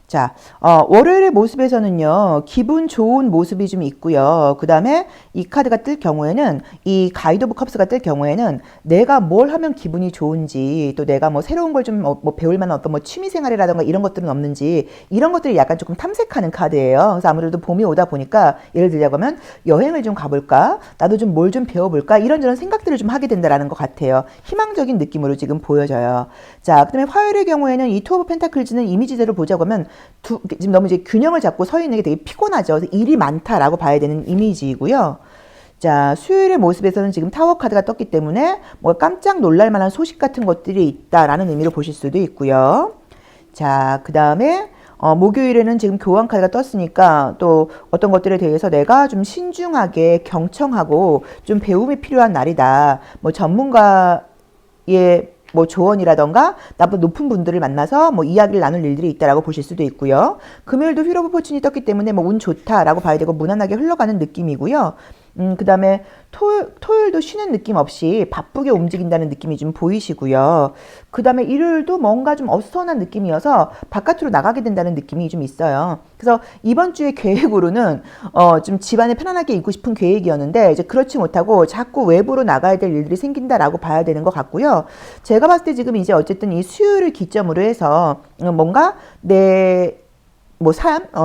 자, 월요일의 모습에서는요, 기분 좋은 모습이 좀 있고요. 그 다음에 이 카드가 뜰 경우에는, 이 가이드 오브 컵스가 뜰 경우에는 내가 뭘 하면 기분이 좋은지, 또 내가 뭐 새로운 걸 좀 뭐 배울 만한 어떤 뭐 취미 생활이라던가 이런 것들은 없는지, 이런 것들이 약간 조금 탐색하는 카드예요. 그래서 아무래도 봄이 오다 보니까, 예를 들자고 하면 여행을 좀 가볼까? 나도 좀 뭘 좀 배워볼까? 이런저런 생각들을 좀 하게 된다라는 것 같아요. 희망적인 느낌으로 지금 보여져요. 자, 그 다음에 화요일의 경우에는 이 투 오브 펜타클즈는 이미지대로 보자고 하면 지금 너무 이제 균형을 잡고 서 있는 게 되게 피곤하죠. 그래서 일이 많다라고 봐야 되는 이미지이고요. 자, 수요일의 모습에서는 지금 타워 카드가 떴기 때문에 뭐 깜짝 놀랄 만한 소식 같은 것들이 있다라는 의미로 보실 수도 있고요. 자, 그 다음에 목요일에는 지금 교환 카드가 떴으니까 또 어떤 것들에 대해서 내가 좀 신중하게 경청하고 좀 배움이 필요한 날이다. 뭐 전문가의 뭐 조언이라던가 나보다 높은 분들을 만나서 뭐 이야기를 나눌 일들이 있다라고 보실 수도 있고요. 금요일도 휠 오브 포춘이 떴기 때문에 뭐 운 좋다라고 봐야 되고 무난하게 흘러가는 느낌이고요. 그 다음에 토요일도 쉬는 느낌 없이 바쁘게 움직인다는 느낌이 좀 보이시고요. 그 다음에 일요일도 뭔가 좀 어수선한 느낌이어서 바깥으로 나가게 된다는 느낌이 좀 있어요. 그래서 이번 주의 계획으로는 좀 집안에 편안하게 있고 싶은 계획이었는데 이제 그렇지 못하고 자꾸 외부로 나가야 될 일들이 생긴다라고 봐야 되는 것 같고요. 제가 봤을 때 지금 이제 어쨌든 이 수요일을 기점으로 해서 뭔가 내 뭐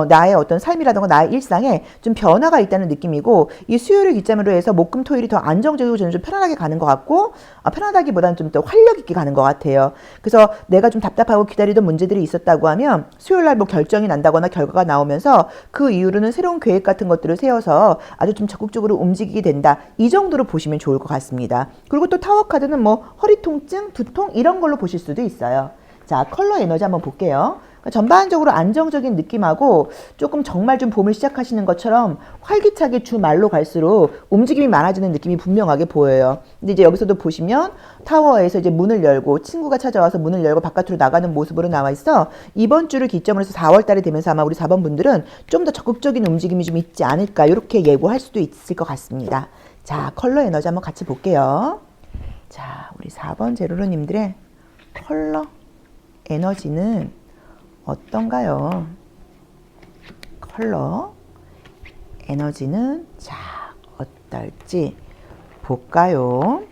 나의 어떤 삶이라던가 나의 일상에 좀 변화가 있다는 느낌이고, 이 수요일을 기점으로 해서 목금 토일이 더 안정적이고 저는 좀 편안하게 가는 것 같고, 편안하다기보다는 좀 더 활력 있게 가는 것 같아요. 그래서 내가 좀 답답하고 기다리던 문제들이 있었다고 하면 수요일 날 뭐 결정이 난다거나 결과가 나오면서 그 이후로는 새로운 계획 같은 것들을 세워서 아주 좀 적극적으로 움직이게 된다. 이 정도로 보시면 좋을 것 같습니다. 그리고 또 타워 카드는 뭐 허리 통증, 두통 이런 걸로 보실 수도 있어요. 자, 컬러 에너지 한번 볼게요. 전반적으로 안정적인 느낌하고 조금 정말 좀 봄을 시작하시는 것처럼 활기차게 주 말로 갈수록 움직임이 많아지는 느낌이 분명하게 보여요. 근데 이제 여기서도 보시면 타워에서 이제 문을 열고 친구가 찾아와서 문을 열고 바깥으로 나가는 모습으로 나와 있어. 이번 주를 기점으로 해서 4월 달이 되면서 아마 우리 4번 분들은 좀 더 적극적인 움직임이 좀 있지 않을까 이렇게 예고할 수도 있을 것 같습니다. 자, 컬러 에너지 한번 같이 볼게요. 자, 우리 4번 제로로님들의 컬러 에너지는 어떤가요? 컬러 에너지는 자 어떨지 볼까요?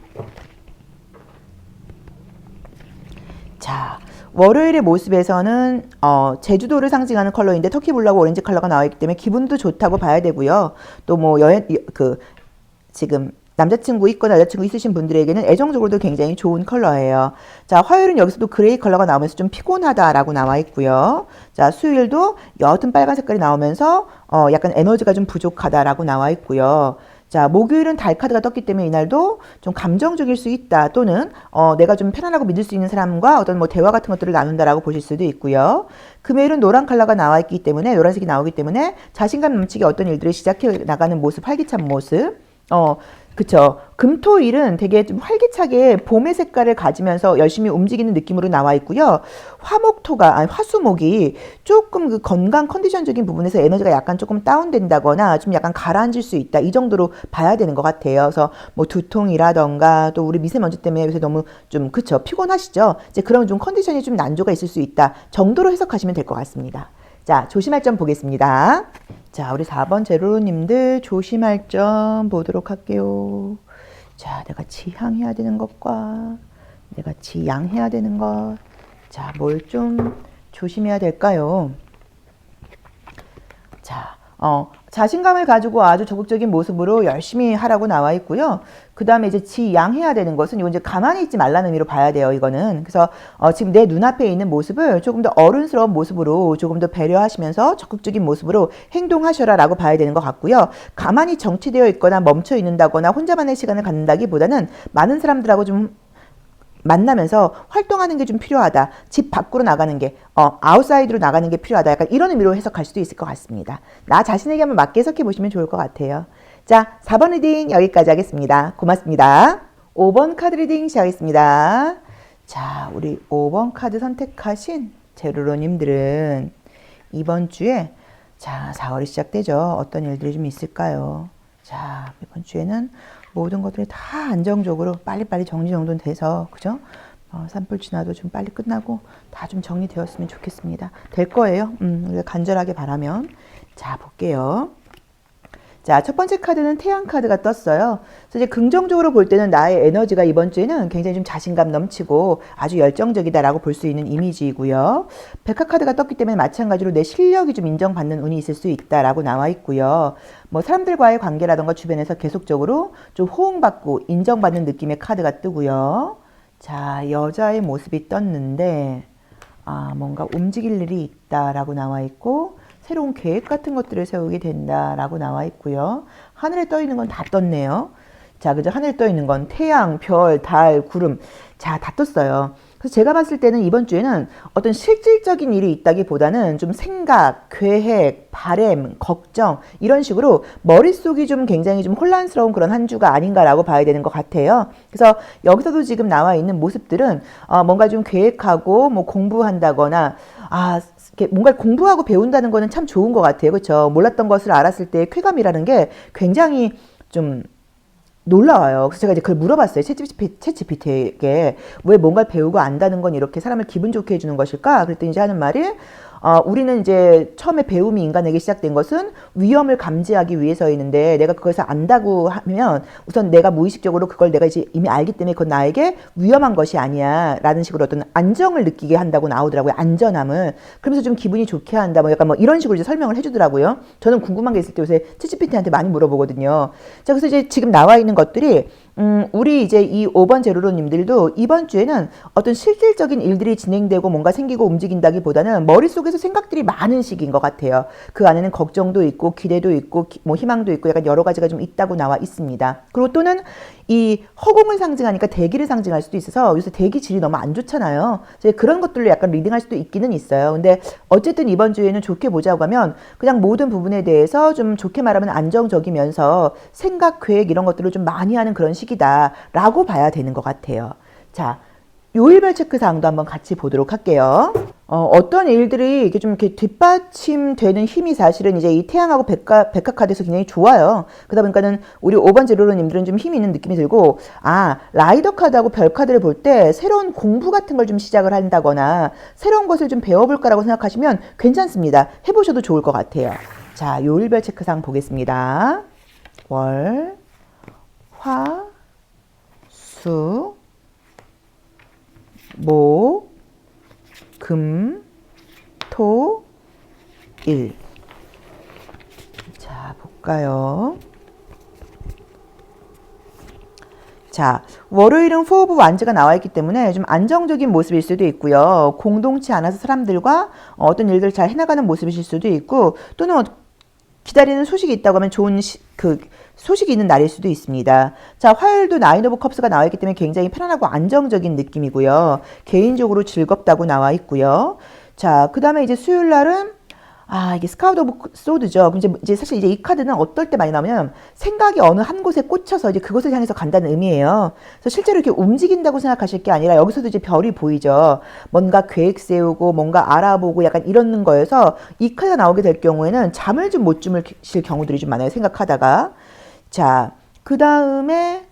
자, 월요일의 모습에서는 제주도를 상징하는 컬러인데 터키 블루하고 오렌지 컬러가 나와 있기 때문에 기분도 좋다고 봐야 되고요. 또 뭐 지금 남자친구 있거나 여자친구 있으신 분들에게는 애정적으로도 굉장히 좋은 컬러예요. 자, 화요일은 여기서도 그레이 컬러가 나오면서 좀 피곤하다라고 나와 있고요. 자, 수요일도 옅은 빨간 색깔이 나오면서 약간 에너지가 좀 부족하다라고 나와 있고요. 자, 목요일은 달 카드가 떴기 때문에 이날도 좀 감정적일 수 있다. 또는 내가 좀 편안하고 믿을 수 있는 사람과 어떤 뭐 대화 같은 것들을 나눈다라고 보실 수도 있고요. 금요일은 노란 컬러가 나와 있기 때문에 노란색이 나오기 때문에 자신감 넘치게 어떤 일들을 시작해 나가는 모습, 활기찬 모습. 그쵸. 금토일은 되게 좀 활기차게 봄의 색깔을 가지면서 열심히 움직이는 느낌으로 나와 있고요. 화수목이 조금 그 건강 컨디션적인 부분에서 에너지가 약간 조금 다운된다거나 좀 약간 가라앉을 수 있다. 이 정도로 봐야 되는 것 같아요. 그래서 뭐 두통이라던가 또 우리 미세먼지 때문에 요새 너무 좀 그쵸. 피곤하시죠? 이제 그런 좀 컨디션이 좀 난조가 있을 수 있다. 정도로 해석하시면 될 것 같습니다. 자, 조심할 점 보겠습니다. 자, 우리 4번 제로님들 조심할 점 보도록 할게요. 자, 내가 지향해야 되는 것과 내가 지양해야 되는 것. 자, 뭘 좀 조심해야 될까요? 자, 자신감을 가지고 아주 적극적인 모습으로 열심히 하라고 나와 있고요. 그 다음에 이제 지양해야 되는 것은 이건 이제 가만히 있지 말라는 의미로 봐야 돼요, 이거는. 그래서 지금 내 눈앞에 있는 모습을 조금 더 어른스러운 모습으로 조금 더 배려하시면서 적극적인 모습으로 행동하셔라 라고 봐야 되는 것 같고요. 가만히 정체되어 있거나 멈춰 있는다거나 혼자만의 시간을 갖는다기보다는 많은 사람들하고 좀 만나면서 활동하는 게 좀 필요하다. 집 밖으로 나가는 게, 아웃사이드로 나가는 게 필요하다. 약간 이런 의미로 해석할 수도 있을 것 같습니다. 나 자신에게 한번 맞게 해석해 보시면 좋을 것 같아요. 자, 4번 리딩 여기까지 하겠습니다. 고맙습니다. 5번 카드 리딩 시작하겠습니다. 자, 우리 5번 카드 선택하신 제로로님들은 이번 주에 자, 4월이 시작되죠. 어떤 일들이 좀 있을까요? 자, 이번 주에는 모든 것들이 다 안정적으로 빨리빨리 정리정돈돼서 그죠? 산불 지나도 좀 빨리 끝나고 다 좀 정리되었으면 좋겠습니다. 될 거예요. 우리가 간절하게 바라면. 자, 볼게요. 자, 첫 번째 카드는 태양 카드가 떴어요. 그래서 이제 긍정적으로 볼 때는 나의 에너지가 이번 주에는 굉장히 좀 자신감 넘치고 아주 열정적이다라고 볼 수 있는 이미지이고요. 백화 카드가 떴기 때문에 마찬가지로 내 실력이 좀 인정받는 운이 있을 수 있다라고 나와 있고요. 뭐 사람들과의 관계라던가 주변에서 계속적으로 좀 호응받고 인정받는 느낌의 카드가 뜨고요. 자, 여자의 모습이 떴는데 뭔가 움직일 일이 있다라고 나와 있고 새로운 계획 같은 것들을 세우게 된다라고 나와 있고요. 하늘에 떠 있는 건 다 떴네요. 자, 그죠? 하늘에 떠 있는 건 태양, 별, 달, 구름. 자, 다 떴어요. 그래서 제가 봤을 때는 이번 주에는 어떤 실질적인 일이 있다기보다는 좀 생각, 계획, 바램, 걱정 이런 식으로 머릿속이 좀 굉장히 좀 혼란스러운 그런 한 주가 아닌가라고 봐야 되는 것 같아요. 그래서 여기서도 지금 나와 있는 모습들은 뭔가 좀 계획하고 뭐 공부한다거나 뭔가 공부하고 배운다는 거는 참 좋은 것 같아요. 그렇죠? 몰랐던 것을 알았을 때의 쾌감이라는 게 굉장히 좀 놀라워요. 그래서 제가 이제 그걸 물어봤어요. 챗GPT에게 왜 뭔가를 배우고 안다는 건 이렇게 사람을 기분 좋게 해주는 것일까? 그랬더니 이제 하는 말이 우리는 이제 처음에 배움이 인간에게 시작된 것은 위험을 감지하기 위해서였는데 내가 그것을 안다고 하면 우선 내가 무의식적으로 그걸 내가 이제 이미 알기 때문에 그건 나에게 위험한 것이 아니야 라는 식으로 어떤 안정을 느끼게 한다고 나오더라고요. 안전함을. 그러면서 좀 기분이 좋게 한다. 뭐 약간 뭐 이런 식으로 이제 설명을 해주더라고요. 저는 궁금한 게 있을 때 요새 챗GPT한테 많이 물어보거든요. 자, 그래서 이제 지금 나와 있는 것들이 우리 이제 이 5번 제로로님들도 이번 주에는 어떤 실질적인 일들이 진행되고 뭔가 생기고 움직인다기보다는 머릿속에서 생각들이 많은 시기인 것 같아요. 그 안에는 걱정도 있고 기대도 있고 뭐 희망도 있고 약간 여러 가지가 좀 있다고 나와 있습니다. 그리고 또는 이 허공을 상징하니까 대기를 상징할 수도 있어서 요새 대기 질이 너무 안 좋잖아요. 그래서 그런 것들로 약간 리딩할 수도 있기는 있어요. 근데 어쨌든 이번 주에는 좋게 보자고 하면 그냥 모든 부분에 대해서 좀 좋게 말하면 안정적이면서 생각, 계획 이런 것들을 좀 많이 하는 그런 시기다라고 봐야 되는 것 같아요. 자, 요일별 체크사항도 한번 같이 보도록 할게요. 어떤 일들이 이렇게 좀 이렇게 뒷받침되는 힘이 사실은 이제 이 태양하고 백화 카드에서 굉장히 좋아요. 그러다 보니까는 우리 5번 제로로님들은 좀 힘이 있는 느낌이 들고, 라이더 카드하고 별 카드를 볼 때 새로운 공부 같은 걸 좀 시작을 한다거나 새로운 것을 좀 배워볼 거라고 생각하시면 괜찮습니다. 해보셔도 좋을 것 같아요. 자, 요일별 체크사항 보겠습니다. 월, 화, 수, 목, 금, 토, 일. 자, 볼까요? 자, 월요일은 포 오브 완즈가 나와 있기 때문에 좀 안정적인 모습일 수도 있고요. 공동치 않아서 사람들과 어떤 일들을 잘 해나가는 모습이실 수도 있고, 또는 기다리는 소식이 있다고 하면 좋은 소식이 있는 날일 수도 있습니다. 자, 화요일도 나인 오브 컵스가 나와 있기 때문에 굉장히 편안하고 안정적인 느낌이고요. 개인적으로 즐겁다고 나와 있고요. 자, 그 다음에 이제 수요일 날은 이게 스카우트 오브 소드죠. 그럼 이제 사실 이제 이 카드는 어떨 때 많이 나오면 생각이 어느 한 곳에 꽂혀서 이제 그것을 향해서 간다는 의미예요. 그래서 실제로 이렇게 움직인다고 생각하실 게 아니라 여기서도 이제 별이 보이죠. 뭔가 계획 세우고 뭔가 알아보고 약간 이런 거여서 이 카드가 나오게 될 경우에는 잠을 좀 못 주무실 경우들이 좀 많아요. 생각하다가. 자, 그 다음에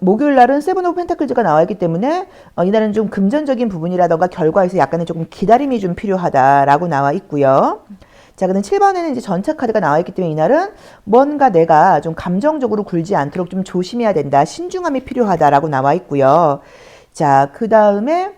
목요일 날은 세븐 오브 펜타클즈가 나와 있기 때문에 이날은 좀 금전적인 부분이라던가 결과에서 약간의 조금 기다림이 좀 필요하다라고 나와 있고요. 자, 그럼 7번에는 이제 전차 카드가 나와 있기 때문에 이날은 뭔가 내가 좀 감정적으로 굴지 않도록 좀 조심해야 된다. 신중함이 필요하다라고 나와 있고요. 자, 그 다음에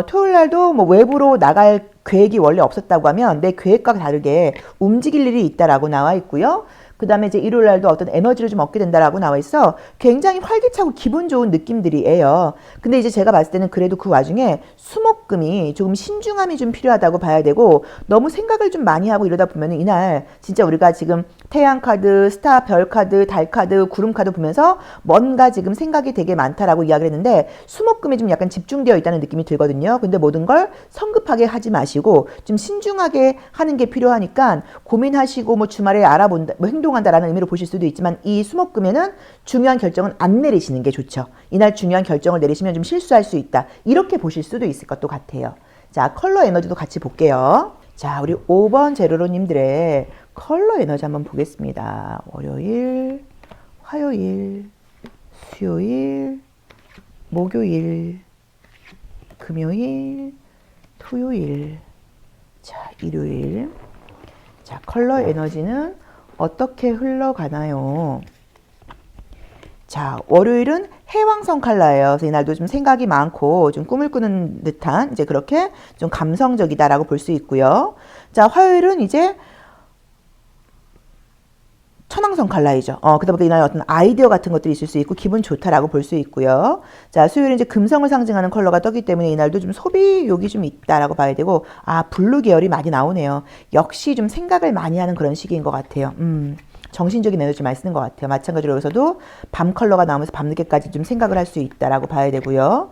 토요일 날도 뭐 외부로 나갈 계획이 원래 없었다고 하면 내 계획과 다르게 움직일 일이 있다라고 나와 있고요. 그 다음에 이제 일요일 날도 어떤 에너지를 좀 얻게 된다라고 나와 있어. 굉장히 활기차고 기분 좋은 느낌들이에요. 근데 이제 제가 봤을 때는 그래도 그 와중에 수목금이 조금 신중함이 좀 필요하다고 봐야 되고, 너무 생각을 좀 많이 하고 이러다 보면 이날 진짜 우리가 지금 태양 카드, 스타, 별 카드, 달 카드, 구름 카드 보면서 뭔가 지금 생각이 되게 많다라고 이야기를 했는데 수목금이 좀 약간 집중되어 있다는 느낌이 들거든요. 근데 모든 걸 성급하게 하지 마시고 좀 신중하게 하는 게 필요하니까 고민하시고 뭐 주말에 알아본다, 뭐 행동한다라는 의미로 보실 수도 있지만 이 수목금에는 중요한 결정은 안 내리시는 게 좋죠. 이날 중요한 결정을 내리시면 좀 실수할 수 있다. 이렇게 보실 수도 있을 것도 같아요. 자, 컬러 에너지도 같이 볼게요. 자, 우리 5번 제로로님들의 컬러 에너지 한번 보겠습니다. 월요일, 화요일, 수요일, 목요일, 금요일, 토요일, 자, 일요일. 자, 컬러 에너지는 어떻게 흘러가나요? 자, 월요일은 해왕성 컬러예요. 그래서 이날도 좀 생각이 많고 좀 꿈을 꾸는 듯한 이제 그렇게 좀 감성적이다라고 볼 수 있고요. 자, 화요일은 이제 천왕성 컬러이죠. 그러다 보니까 이날 어떤 아이디어 같은 것들이 있을 수 있고 기분 좋다라고 볼 수 있고요. 자, 수요일은 이제 금성을 상징하는 컬러가 떴기 때문에 이날도 좀 소비욕이 좀 있다라고 봐야 되고, 블루 계열이 많이 나오네요. 역시 좀 생각을 많이 하는 그런 시기인 것 같아요. 정신적인 에너지 많이 쓰는 것 같아요. 마찬가지로 여기서도 밤 컬러가 나오면서 밤늦게까지 좀 생각을 할 수 있다라고 봐야 되고요.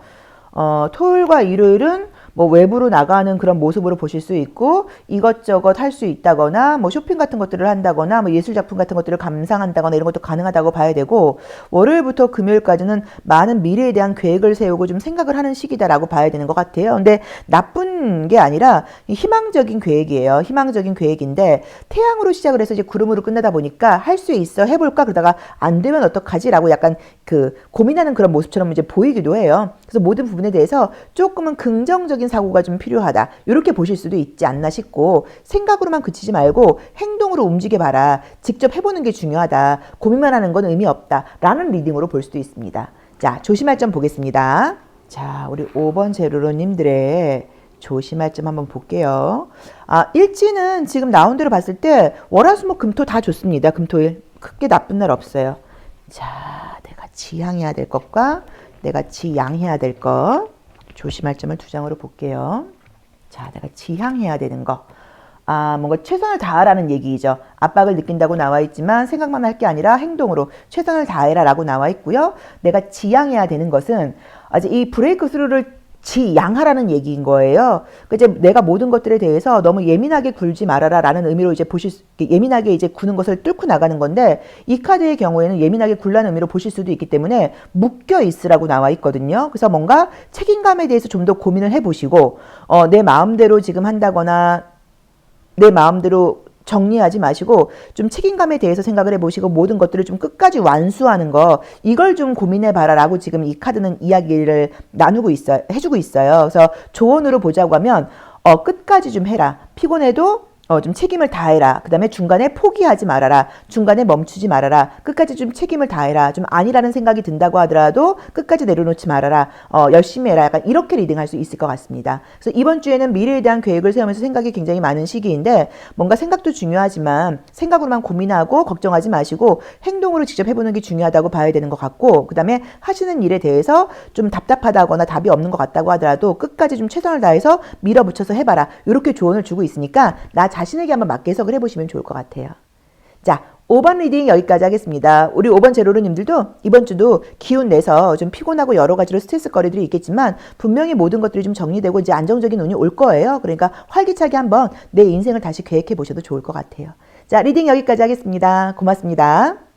토요일과 일요일은 뭐 외부로 나가는 그런 모습으로 보실 수 있고 이것저것 할 수 있다거나 뭐 쇼핑 같은 것들을 한다거나 뭐 예술 작품 같은 것들을 감상한다거나 이런 것도 가능하다고 봐야 되고, 월요일부터 금요일까지는 많은 미래에 대한 계획을 세우고 좀 생각을 하는 시기다라고 봐야 되는 것 같아요. 근데 나쁜 게 아니라 희망적인 계획이에요. 희망적인 계획인데 태양으로 시작을 해서 이제 구름으로 끝나다 보니까 할 수 있어 해볼까 그러다가 안 되면 어떡하지라고 약간 고민하는 그런 모습처럼 이제 보이기도 해요. 그래서 모든 부분에 대해서 조금은 긍정적인 구체적인 사고가 좀 필요하다. 이렇게 보실 수도 있지 않나 싶고 생각으로만 그치지 말고 행동으로 움직여봐라. 직접 해보는 게 중요하다. 고민만 하는 건 의미 없다. 라는 리딩으로 볼 수도 있습니다. 자, 조심할 점 보겠습니다. 자, 우리 5번 제로로님들의 조심할 점 한번 볼게요. 일지는 지금 나온 대로 봤을 때 월화수목 금토 다 좋습니다. 금토일 크게 나쁜 날 없어요. 자, 내가 지향해야 될 것과 내가 지양해야 될 것 조심할 점을 두 장으로 볼게요. 자, 내가 지향해야 되는 거. 뭔가 최선을 다하라는 얘기죠. 압박을 느낀다고 나와 있지만 생각만 할 게 아니라 행동으로 최선을 다해라 라고 나와 있고요. 내가 지향해야 되는 것은 아직 이 브레이크 스루를 지양하라는 얘기인 거예요. 이제 내가 모든 것들에 대해서 너무 예민하게 굴지 말아라 라는 의미로 이제 예민하게 이제 구는 것을 뚫고 나가는 건데 이 카드의 경우에는 예민하게 굴라는 의미로 보실 수도 있기 때문에 묶여 있으라고 나와 있거든요. 그래서 뭔가 책임감에 대해서 좀 더 고민을 해보시고 내 마음대로 지금 한다거나 내 마음대로 정리하지 마시고 좀 책임감에 대해서 생각을 해보시고 모든 것들을 좀 끝까지 완수하는 거 이걸 좀 고민해봐라 라고 지금 이 카드는 이야기를 해주고 있어요. 그래서 조언으로 보자고 하면 끝까지 좀 해라. 피곤해도 좀 책임을 다해라. 그 다음에 중간에 포기하지 말아라. 중간에 멈추지 말아라. 끝까지 좀 책임을 다해라. 좀 아니라는 생각이 든다고 하더라도 끝까지 내려놓지 말아라. 열심히 해라. 약간 이렇게 리딩할 수 있을 것 같습니다. 그래서 이번 주에는 미래에 대한 계획을 세우면서 생각이 굉장히 많은 시기인데 뭔가 생각도 중요하지만 생각으로만 고민하고 걱정하지 마시고 행동으로 직접 해보는 게 중요하다고 봐야 되는 것 같고 그 다음에 하시는 일에 대해서 좀 답답하다거나 답이 없는 것 같다고 하더라도 끝까지 좀 최선을 다해서 밀어붙여서 해봐라. 이렇게 조언을 주고 있으니까 나 자신에게 한번 맞게 해석을 해보시면 좋을 것 같아요. 자, 5번 리딩 여기까지 하겠습니다. 우리 5번 제로로님들도 이번 주도 기운 내서 좀 피곤하고 여러 가지로 스트레스 거리들이 있겠지만 분명히 모든 것들이 좀 정리되고 이제 안정적인 운이 올 거예요. 그러니까 활기차게 한번 내 인생을 다시 계획해 보셔도 좋을 것 같아요. 자, 리딩 여기까지 하겠습니다. 고맙습니다.